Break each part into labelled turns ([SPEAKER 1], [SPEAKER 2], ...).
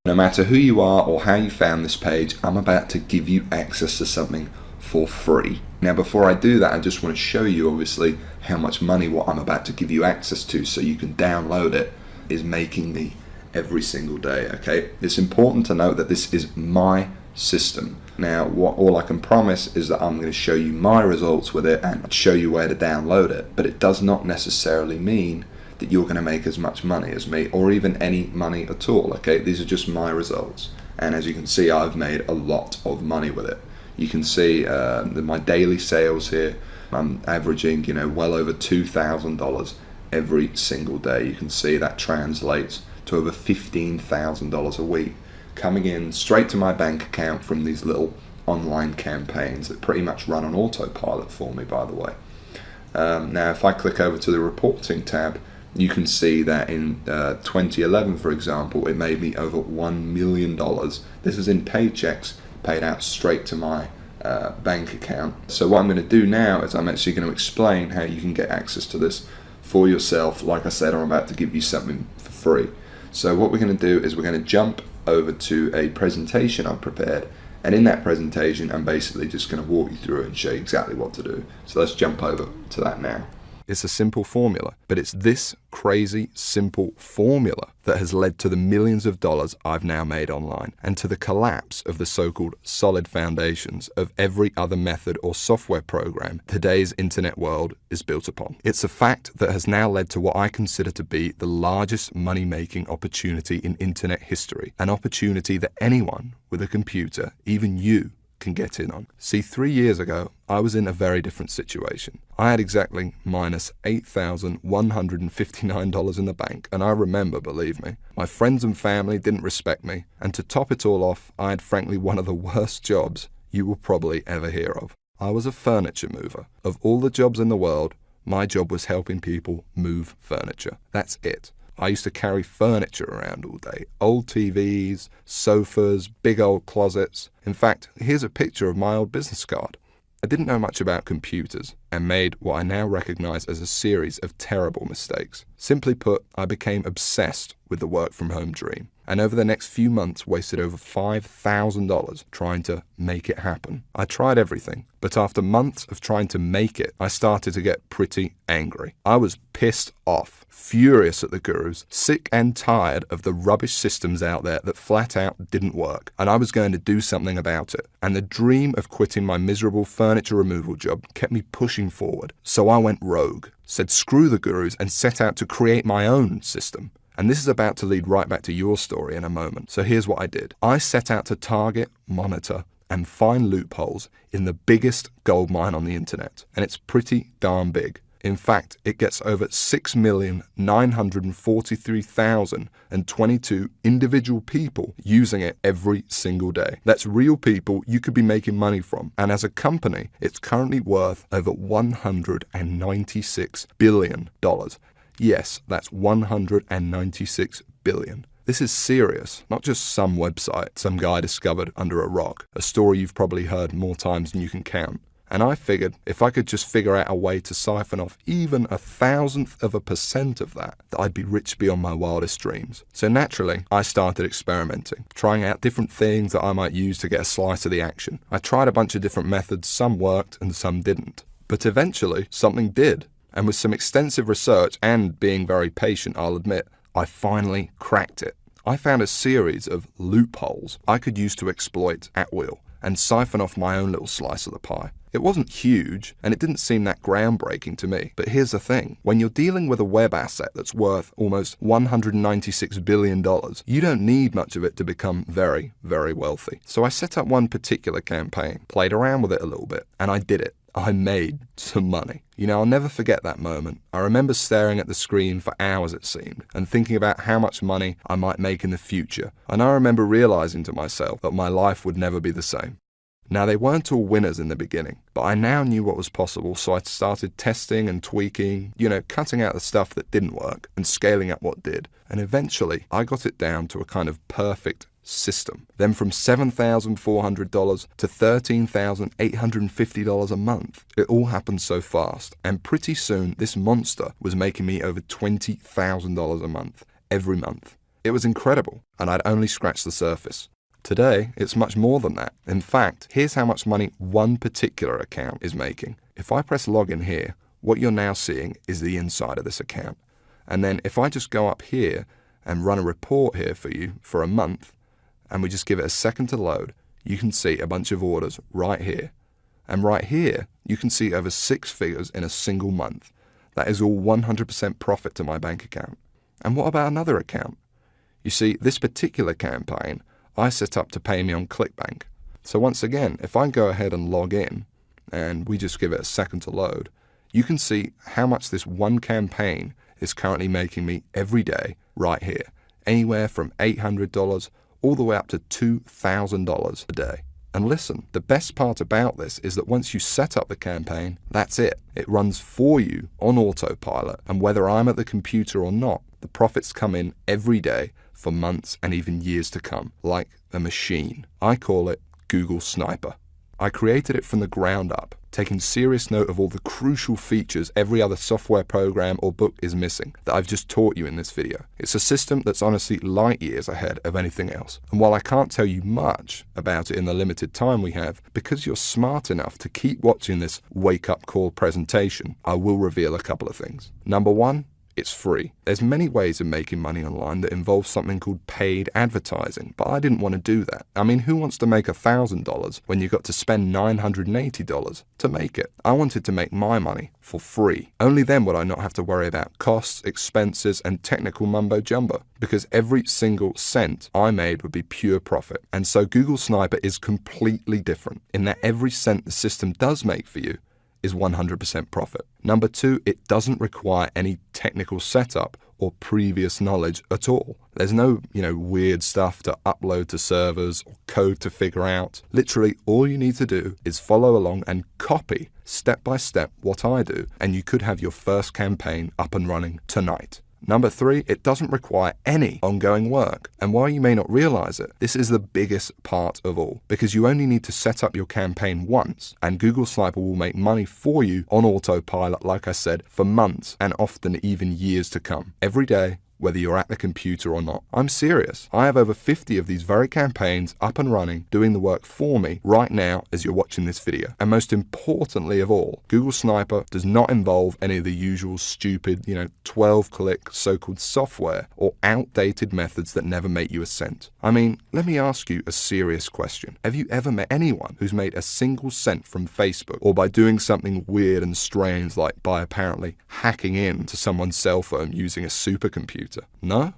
[SPEAKER 1] No matter who you are or how you found this page, I'm about to give you access to something for free. Now before I do that, I just want to show you obviously how much money what I'm about to give you access to so you can download it is making me every single day. Okay, it's important to note that this is my system. Now all I can promise is that I'm going to show you my results with it and show you where to download it, but it does not necessarily mean that you're going to make as much money as me or even any money at all. Okay, these are just my results, and as you can see, I've made a lot of money with it. You can see my daily sales here. I'm averaging, well over $2,000 every single day. You can see that translates to over $15,000 a week coming in straight to my bank account from these little online campaigns that pretty much run on autopilot for me, by the way. Now if I click over to the reporting tab, you can see that in 2011, for example, it made me over $1 million. This is in paychecks paid out straight to my bank account. So what I'm going to do now is I'm actually going to explain how you can get access to this for yourself. Like I said, I'm about to give you something for free. So what we're going to do is we're going to jump over to a presentation I've prepared, and in that presentation I'm basically just going to walk you through it and show you exactly what to do. So let's jump over to that now. It's a simple formula, but it's this crazy simple formula that has led to the millions of dollars I've now made online and to the collapse of the so-called solid foundations of every other method or software program today's internet world is built upon. It's a fact that has now led to what I consider to be the largest money-making opportunity in internet history, an opportunity that anyone with a computer, even you, can get in on. See, 3 years ago, I was in a very different situation. I had exactly minus $8,159 in the bank, and I remember, believe me, my friends and family didn't respect me, and to top it all off, I had frankly one of the worst jobs you will probably ever hear of. I was a furniture mover. Of all the jobs in the world, my job was helping people move furniture. That's it. I used to carry furniture around all day. Old TVs, sofas, big old closets. In fact, here's a picture of my old business card. I didn't know much about computers and made what I now recognize as a series of terrible mistakes. Simply put, I became obsessed with the work from home dream, and over the next few months wasted over $5,000 trying to make it happen. I tried everything, but after months of trying to make it, I started to get pretty angry. I was pissed off, furious at the gurus, sick and tired of the rubbish systems out there that flat out didn't work, and I was going to do something about it. And the dream of quitting my miserable furniture removal job kept me pushing forward. So I went rogue, said screw the gurus, and set out to create my own system. And this is about to lead right back to your story in a moment. So here's what I did. I set out to target, monitor, and find loopholes in the biggest goldmine on the internet. And it's pretty darn big. In fact, it gets over 6,943,022 individual people using it every single day. That's real people you could be making money from. And as a company, it's currently worth over $196 billion. Yes, that's 196 billion. This is serious, not just some website some guy discovered under a rock, a story you've probably heard more times than you can count. And I figured if I could just figure out a way to siphon off even 1,000% of that, I'd be rich beyond my wildest dreams. So naturally, I started experimenting, trying out different things that I might use to get a slice of the action. I tried a bunch of different methods, some worked and some didn't. But eventually, something did. And with some extensive research and being very patient, I'll admit, I finally cracked it. I found a series of loopholes I could use to exploit at will and siphon off my own little slice of the pie. It wasn't huge, and it didn't seem that groundbreaking to me. But here's the thing. When you're dealing with a web asset that's worth almost $196 billion, you don't need much of it to become very, very wealthy. So I set up one particular campaign, played around with it a little bit, and I did it. I made some money. I'll never forget that moment. I remember staring at the screen for hours, it seemed, and thinking about how much money I might make in the future. And I remember realizing to myself that my life would never be the same. Now, they weren't all winners in the beginning, but I now knew what was possible, so I started testing and tweaking, cutting out the stuff that didn't work and scaling up what did. And eventually, I got it down to a kind of perfect system. Then from $7,400 to $13,850 a month. It all happened so fast, and pretty soon this monster was making me over $20,000 a month, every month.
[SPEAKER 2] It was incredible, and I'd only scratched the surface. Today, it's much more than that. In fact, here's how much money one particular account is making. If I press login here, what you're now seeing is the inside of this account. And then if I just go up here and run a report here for you for a month, and we just give it a second to load, you can see a bunch of orders right here. And right here, you can see over 6 figures in a single month. That is all 100% profit to my bank account. And what about another account? You see, this particular campaign, I set up to pay me on ClickBank. So once again, if I go ahead and log in, and we just give it a second to load, you can see how much this one campaign is currently making me every day right here. Anywhere from $800 all the way up to $2,000 a day. And listen, the best part about this is that once you set up the campaign, that's it. It runs for you on autopilot, and whether I'm at the computer or not, the profits come in every day for months and even years to come, like a machine. I call it Google Sniper. I created it from the ground up, taking serious note of all the crucial features every other software program or book is missing that I've just taught you in this video. It's a system that's honestly light years ahead of anything else. And while I can't tell you much about it in the limited time we have, because you're smart enough to keep watching this wake-up call presentation, I will reveal a couple of things. Number one, it's free. There's many ways of making money online that involve something called paid advertising, but I didn't want to do that. I mean, who wants to make $1,000 when you've got to spend $980 to make it? I wanted to make my money for free. Only then would I not have to worry about costs, expenses, and technical mumbo jumbo, because every single cent I made would be pure profit. And so Google Sniper is completely different in that every cent the system does make for you is 100% profit. Number two, it doesn't require any technical setup or previous knowledge at all. There's no, weird stuff to upload to servers or code to figure out. Literally, all you need to do is follow along and copy step by step what I do, and you could have your first campaign up and running tonight. Number three, it doesn't require any ongoing work. And while you may not realize it, this is the biggest part of all, because you only need to set up your campaign once, and Google Sniper will make money for you on autopilot, like I said, for months and often even years to come. Every day, whether you're at the computer or not. I'm serious. I have over 50 of these very campaigns up and running, doing the work for me right now as you're watching this video. And most importantly of all, Google Sniper does not involve any of the usual stupid, 12-click so-called software or outdated methods that never make you a cent. I mean, let me ask you a serious question. Have you ever met anyone who's made a single cent from Facebook, or by doing something weird and strange like by apparently hacking in to someone's cell phone using a supercomputer? No?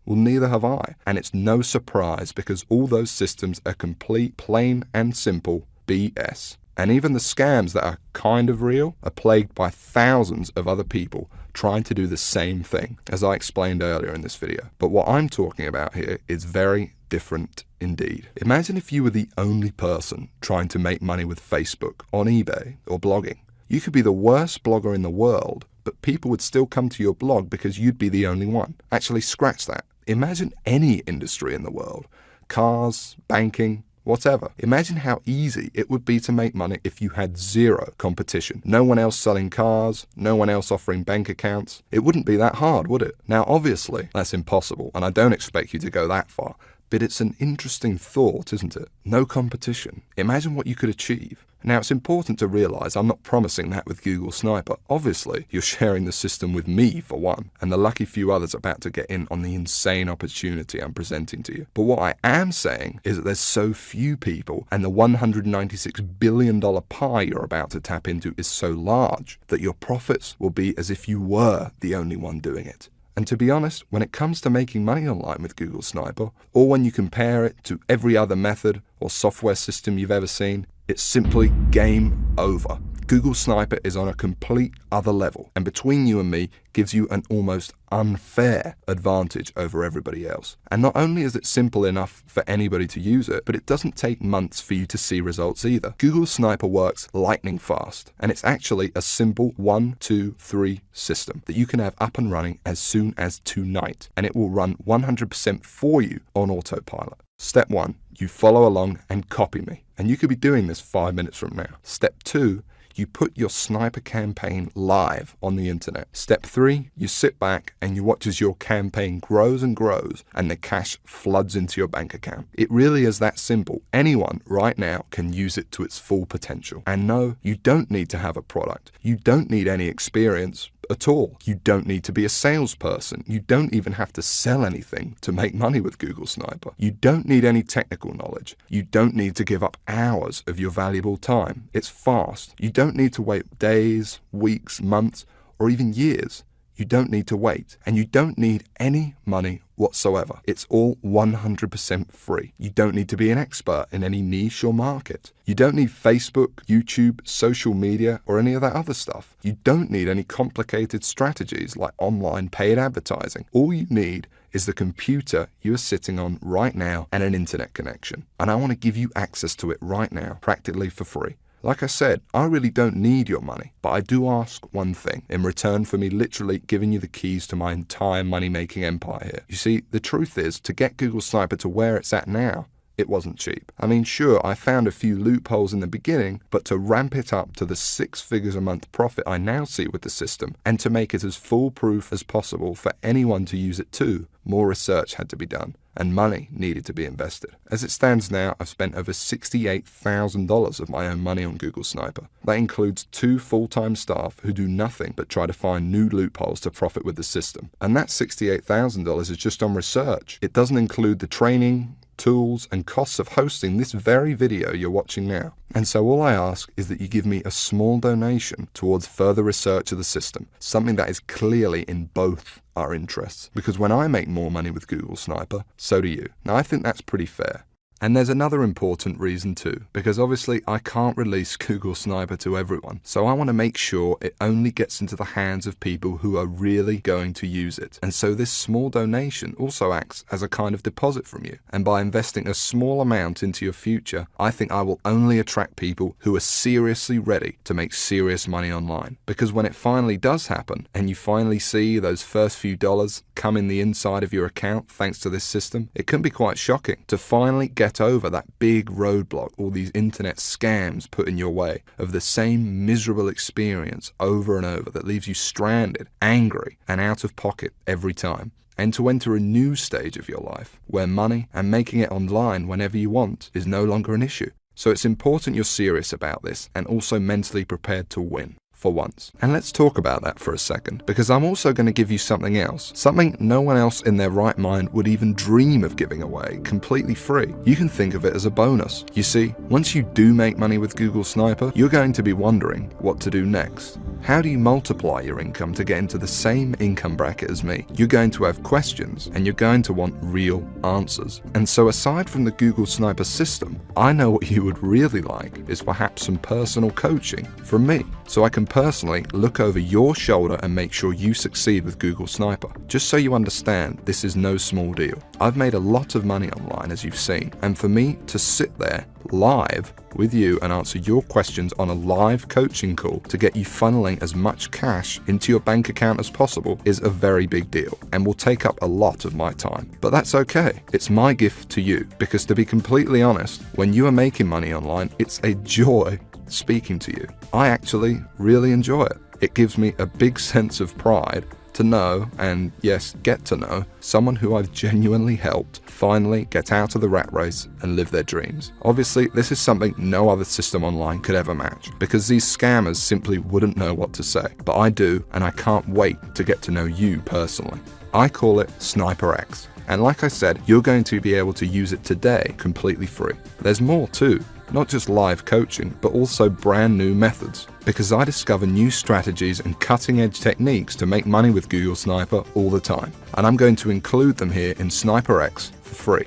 [SPEAKER 2] Well, neither have I. And it's no surprise, because all those systems are complete, plain and simple BS. And even the scams that are kind of real are plagued by thousands of other people trying to do the same thing, as I explained earlier in this video. But what I'm talking about here is very different indeed. Imagine if you were the only person trying to make money with Facebook, on eBay, or blogging. You could be the worst blogger in the world, but people would still come to your blog because you'd be the only one. Actually, scratch that. Imagine any industry in the world. Cars, banking, whatever. Imagine how easy it would be to make money if you had zero competition. No one else selling cars, no one else offering bank accounts. It wouldn't be that hard, would it? Now, obviously, that's impossible, and I don't expect you to go that far. But it's an interesting thought, isn't it? No competition. Imagine what you could achieve. Now, it's important to realize I'm not promising that with Google Sniper. Obviously, you're sharing the system with me, for one, and the lucky few others about to get in on the insane opportunity I'm presenting to you. But what I am saying is that there's so few people, and the $196 billion pie you're about to tap into is so large, that your profits will be as if you were the only one doing it. And to be honest, when it comes to making money online with Google Sniper, or when you compare it to every other method or software system you've ever seen, it's simply game over. Google Sniper is on a complete other level, and between you and me gives you an almost unfair advantage over everybody else. And not only is it simple enough for anybody to use it, but it doesn't take months for you to see results either. Google Sniper works lightning fast, and it's actually a simple 1, 2, 3 system that you can have up and running as soon as tonight, and it will run 100% for you on autopilot. Step 1, you follow along and copy me, and you could be doing this 5 minutes from now. Step 2, you put your sniper campaign live on the internet. Step 3, you sit back and you watch as your campaign grows and grows and the cash floods into your bank account. It really is that simple. Anyone right now can use it to its full potential. And no, you don't need to have a product. You don't need any experience at all. You don't need to be a salesperson. You don't even have to sell anything to make money with Google Sniper. You don't need any technical knowledge. You don't need to give up hours of your valuable time. It's fast. You don't need to wait days, weeks, months, or even years. You don't need to wait, and you don't need any money whatsoever. It's all 100% free. You don't need to be an expert in any niche or market. You don't need Facebook, YouTube, social media, or any of that other stuff. You don't need any complicated strategies like online paid advertising. All you need is the computer you are sitting on right now and an internet connection. And I want to give you access to it right now, practically for free. Like I said, I really don't need your money, but I do ask one thing in return for me literally giving you the keys to my entire money-making empire here. You see, the truth is, to get Google Sniper to where it's at now, it wasn't cheap. I mean, sure, I found a few loopholes in the beginning, but to ramp it up to the 6 figures a month profit I now see with the system, and to make it as foolproof as possible for anyone to use it too, more research had to be done, and money needed to be invested. As it stands now, I've spent over $68,000 of my own money on Google Sniper. That includes 2 full-time staff who do nothing but try to find new loopholes to profit with the system. And that $68,000 is just on research. It doesn't include the training, tools, and costs of hosting this very video you're watching now. And so all I ask is that you give me a small donation towards further research of the system, something that is clearly in both our interests. Because when I make more money with Google Sniper, so do you. Now I think that's pretty fair. And there's another important reason too, because obviously I can't release Google Sniper to everyone, so I want to make sure it only gets into the hands of people who are really going to use it. And so this small donation also acts as a kind of deposit from you. And by investing a small amount into your future, I think I will only attract people who are seriously ready to make serious money online. Because when it finally does happen, and you finally see those first few dollars come in the inside of your account thanks to this system, it can be quite shocking to finally get over that big roadblock all these internet scams put in your way of the same miserable experience over and over that leaves you stranded, angry, and out of pocket every time. And to enter a new stage of your life where money and making it online whenever you want is no longer an issue. So it's important you're serious about this and also mentally prepared to win. For once. And let's talk about that for a second, because I'm also going to give you something else, something no one else in their right mind would even dream of giving away completely free. You can think of it as a bonus. You see, once you do make money with Google Sniper, you're going to be wondering what to do next. How do you multiply your income to get into the same income bracket as me? You're going to have questions and you're going to want real answers. And so aside from the Google Sniper system, I know what you would really like is perhaps some personal coaching from me, so I can personally look over your shoulder and make sure you succeed with Google Sniper. Just so you understand, this is no small deal. I've made a lot of money online, as you've seen, and for me to sit there live with you and answer your questions on a live coaching call to get you funneling as much cash into your bank account as possible is a very big deal and will take up a lot of my time. But that's okay. It's my gift to you, because to be completely honest, when you are making money online, it's a joy speaking to you. I actually really enjoy it. It gives me a big sense of pride to know, and yes, get to know, someone who I've genuinely helped finally get out of the rat race and live their dreams. Obviously, this is something no other system online could ever match, because these scammers simply wouldn't know what to say. But I do, and I can't wait to get to know you personally. I call it Sniper X. And like I said, you're going to be able to use it today completely free. There's more too. Not just live coaching, but also brand new methods. Because I discover new strategies and cutting edge techniques to make money with Google Sniper all the time. And I'm going to include them here in Sniper X for free.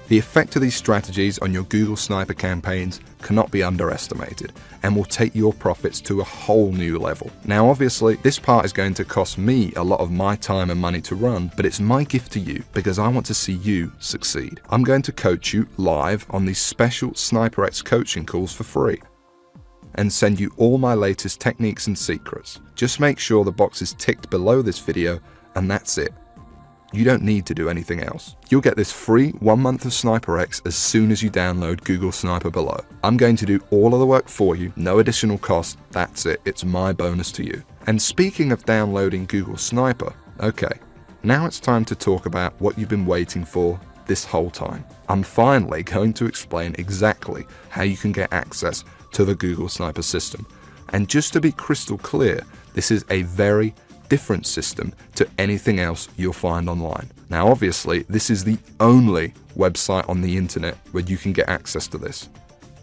[SPEAKER 2] The effect of these strategies on your Google Sniper campaigns cannot be underestimated and will take your profits to a whole new level. Now obviously, this part is going to cost me a lot of my time and money to run, but it's my gift to you because I want to see you succeed. I'm going to coach you live on these special Sniper X coaching calls for free and send you all my latest techniques and secrets. Just make sure the box is ticked below this video and that's it. You don't need to do anything else. You'll get this free 1 month of SniperX as soon as you download Google Sniper below. I'm going to do all of the work for you, no additional cost. That's it. It's my bonus to you. And speaking of downloading Google Sniper, okay, now it's time to talk about what you've been waiting for this whole time. I'm finally going to explain exactly how you can get access to the Google Sniper system. And just to be crystal clear, this is a very different system to anything else you'll find online. Now obviously, this is the only website on the internet where you can get access to this.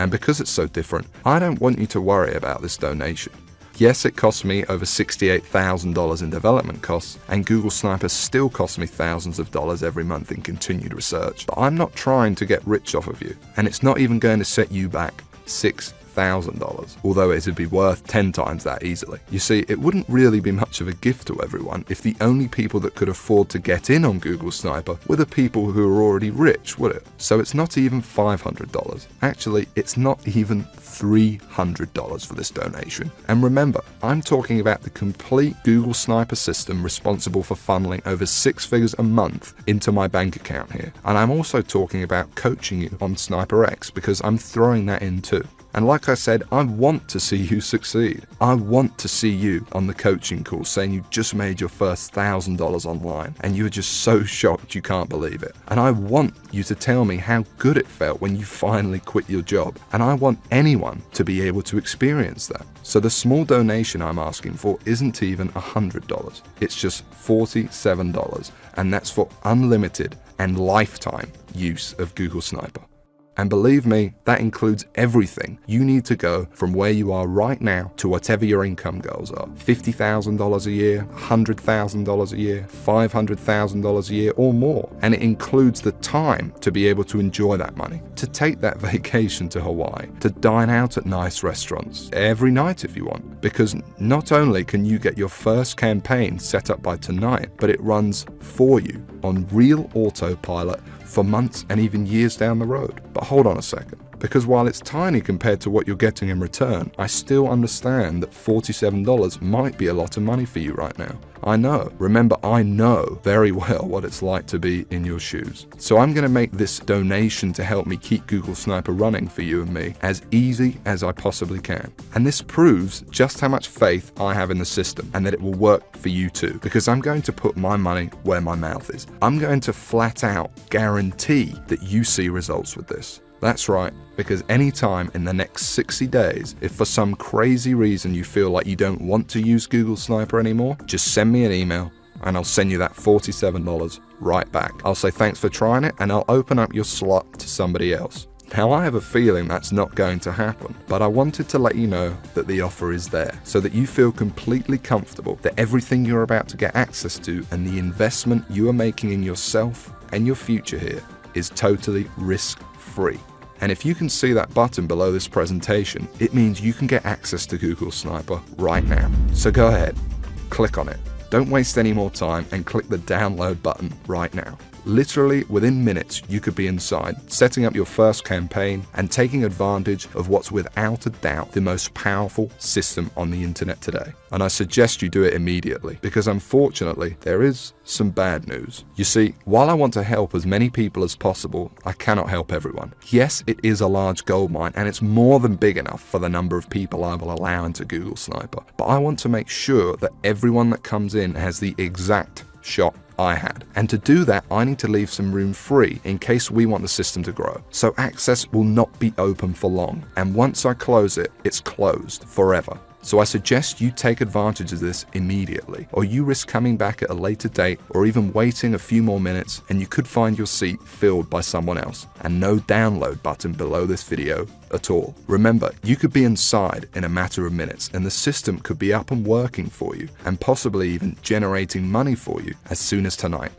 [SPEAKER 2] And because it's so different, I don't want you to worry about this donation. Yes, it cost me over $68,000 in development costs, and Google Sniper still costs me thousands of dollars every month in continued research. But I'm not trying to get rich off of you, and it's not even going to set you back $6,000, although it would be worth 10 times that easily. You see, it wouldn't really be much of a gift to everyone if the only people that could afford to get in on Google Sniper were the people who are already rich, would it? So it's not even $500. Actually, it's not even $300 for this donation. And remember, I'm talking about the complete Google Sniper system responsible for funneling over 6 figures a month into my bank account here. And I'm also talking about coaching you on SniperX because I'm throwing that in too. And like I said, I want to see you succeed. I want to see you on the coaching call saying you just made your first $1,000 online and you were just so shocked you can't believe it. And I want you to tell me how good it felt when you finally quit your job. And I want anyone to be able to experience that. So the small donation I'm asking for isn't even $100. It's just $47. And that's for unlimited and lifetime use of Google Sniper. And believe me, that includes everything you need to go from where you are right now to whatever your income goals are. $50,000 a year, $100,000 a year, $500,000 a year or more. And it includes the time to be able to enjoy that money, to take that vacation to Hawaii, to dine out at nice restaurants every night if you want. Because not only can you get your first campaign set up by tonight, but it runs for you on real autopilot for months and even years down the road. But hold on a second, because while it's tiny compared to what you're getting in return, I still understand that $47 might be a lot of money for you right now. I know. Remember, I know very well what it's like to be in your shoes. So I'm going to make this donation to help me keep Google Sniper running for you and me as easy as I possibly can. And this proves just how much faith I have in the system and that it will work for you too, because I'm going to put my money where my mouth is. I'm going to flat out guarantee that you see results with this. That's right, because anytime in the next 60 days, if for some crazy reason you feel like you don't want to use Google Sniper anymore, just send me an email and I'll send you that $47 right back. I'll say thanks for trying it and I'll open up your slot to somebody else. Now I have a feeling that's not going to happen, but I wanted to let you know that the offer is there so that you feel completely comfortable that everything you're about to get access to and the investment you are making in yourself and your future here is totally risk-free. And if you can see that button below this presentation, it means you can get access to Google Sniper right now. So go ahead, click on it. Don't waste any more time and click the download button right now. Literally within minutes, you could be inside, setting up your first campaign and taking advantage of what's without a doubt the most powerful system on the internet today. And I suggest you do it immediately because unfortunately, there is some bad news. You see, while I want to help as many people as possible, I cannot help everyone. Yes, it is a large goldmine and it's more than big enough for the number of people I will allow into Google Sniper. But I want to make sure that everyone that comes in has the exact shot I had. And to do that, I need to leave some room free in case we want the system to grow. So access will not be open for long. And once I close it, it's closed forever. So I suggest you take advantage of this immediately, or you risk coming back at a later date or even waiting a few more minutes and you could find your seat filled by someone else and no download button below this video at all. Remember, you could be inside in a matter of minutes and the system could be up and working for you and possibly even generating money for you as soon as tonight.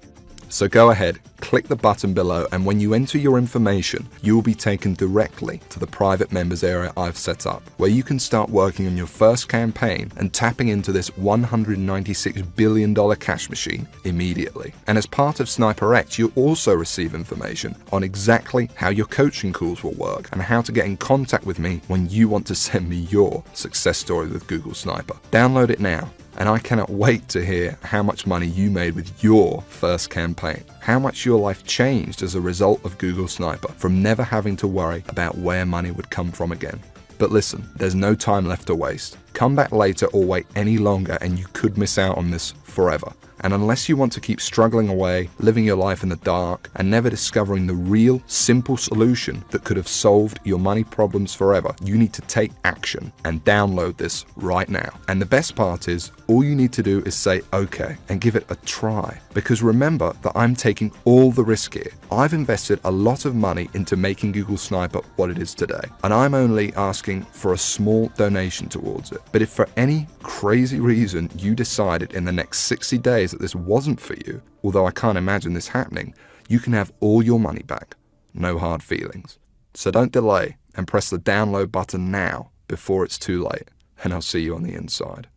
[SPEAKER 2] So go ahead, click the button below, and when you enter your information, you will be taken directly to the private members area I've set up, where you can start working on your first campaign and tapping into this $196 billion cash machine immediately. And as part of SniperX, you'll also receive information on exactly how your coaching calls will work and how to get in contact with me when you want to send me your success story with Google Sniper. Download it now. And I cannot wait to hear how much money you made with your first campaign. How much your life changed as a result of Google Sniper, from never having to worry about where money would come from again. But listen, there's no time left to waste. Come back later or wait any longer and you could miss out on this forever. And unless you want to keep struggling away, living your life in the dark, and never discovering the real, simple solution that could have solved your money problems forever, you need to take action and download this right now. And the best part is, all you need to do is say okay and give it a try. Because remember that I'm taking all the risk here. I've invested a lot of money into making Google Sniper what it is today, and I'm only asking for a small donation towards it. But if for any crazy reason you decided in the next 60 days that this wasn't for you, although I can't imagine this happening, you can have all your money back. No hard feelings. So don't delay and press the download button now before it's too late, and I'll see you on the inside.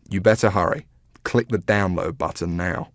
[SPEAKER 2] You better hurry. Click the download button now.